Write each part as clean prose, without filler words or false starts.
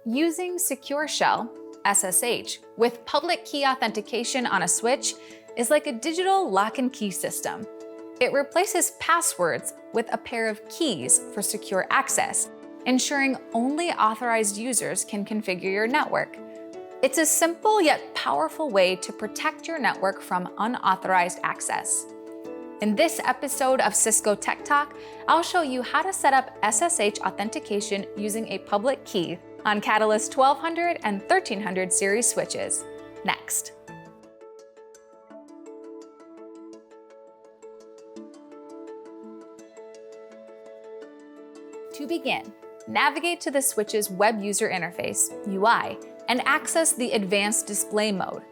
Using Secure Shell, SSH, with public key authentication on a switch is like a digital lock and key system. It replaces passwords with a pair of keys for secure access, ensuring only authorized users can configure your network. It's a simple yet powerful way to protect your network from unauthorized access. In this episode of Cisco Tech Talk, I'll show you how to set up SSH authentication using a public key on Catalyst 1200 and 1300 series switches. Next. To begin, navigate to the switch's web user interface, UI, and access the Advanced Display mode.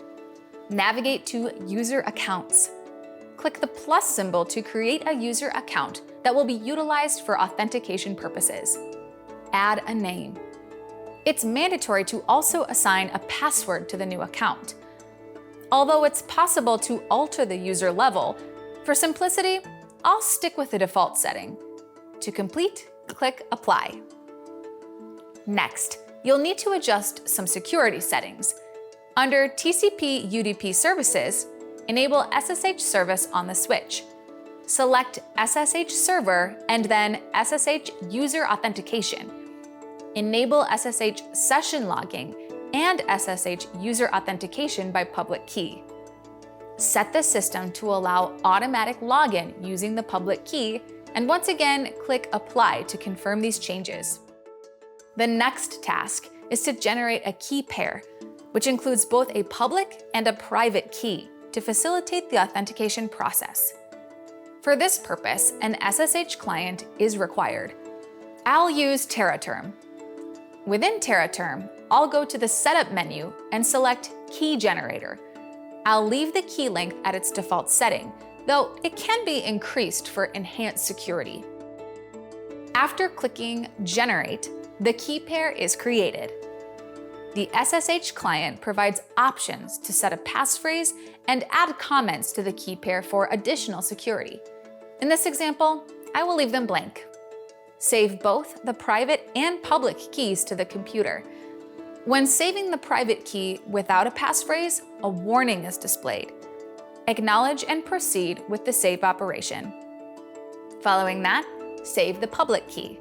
Navigate to User Accounts. Click the plus symbol to create a user account that will be utilized for authentication purposes. Add a name. It's mandatory to also assign a password to the new account. Although it's possible to alter the user level, for simplicity, I'll stick with the default setting. To complete, click Apply. Next, you'll need to adjust some security settings. Under TCP UDP services, enable SSH service on the switch. Select SSH server and then SSH user authentication. Enable SSH session logging and SSH user authentication by public key. Set the system to allow automatic login using the public key, and once again, click Apply to confirm these changes. The next task is to generate a key pair, which includes both a public and a private key to facilitate the authentication process. For this purpose, an SSH client is required. I'll use TerraTerm. Within TerraTerm, I'll go to the Setup menu and select Key Generator. I'll leave the key length at its default setting, though it can be increased for enhanced security. After clicking Generate, the key pair is created. The SSH client provides options to set a passphrase and add comments to the key pair for additional security. In this example, I will leave them blank. Save both the private and public keys to the computer. When saving the private key without a passphrase, a warning is displayed. Acknowledge and proceed with the save operation. Following that, save the public key.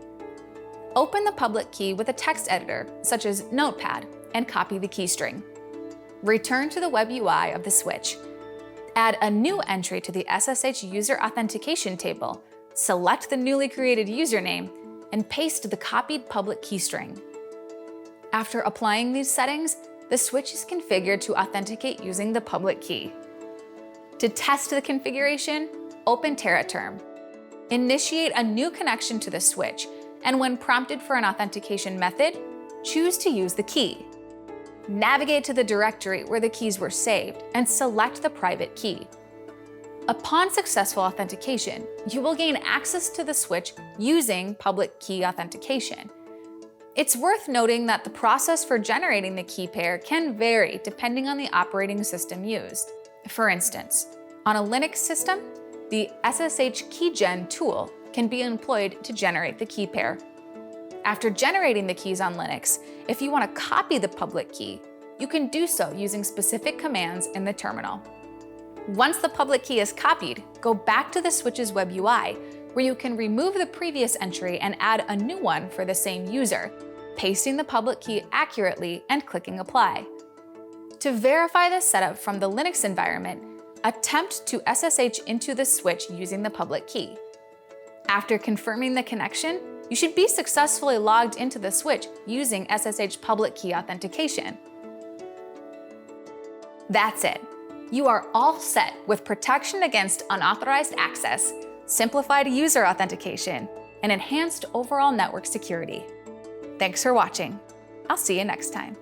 Open the public key with a text editor, such as Notepad, and copy the key string. Return to the web UI of the switch. Add a new entry to the SSH user authentication table, select the newly created username, and paste the copied public key string. After applying these settings, the switch is configured to authenticate using the public key. To test the configuration, open TerraTerm. Initiate a new connection to the switch, and when prompted for an authentication method, choose to use the key. Navigate to the directory where the keys were saved and select the private key. Upon successful authentication, you will gain access to the switch using public key authentication. It's worth noting that the process for generating the key pair can vary depending on the operating system used. For instance, on a Linux system, the SSH KeyGen tool can be employed to generate the key pair. After generating the keys on Linux, if you want to copy the public key, you can do so using specific commands in the terminal. Once the public key is copied, go back to the switch's web UI, where you can remove the previous entry and add a new one for the same user, pasting the public key accurately and clicking Apply. To verify the setup from the Linux environment, attempt to SSH into the switch using the public key. After confirming the connection, you should be successfully logged into the switch using SSH public key authentication. That's it. You are all set with protection against unauthorized access, simplified user authentication, and enhanced overall network security. Thanks for watching. I'll see you next time.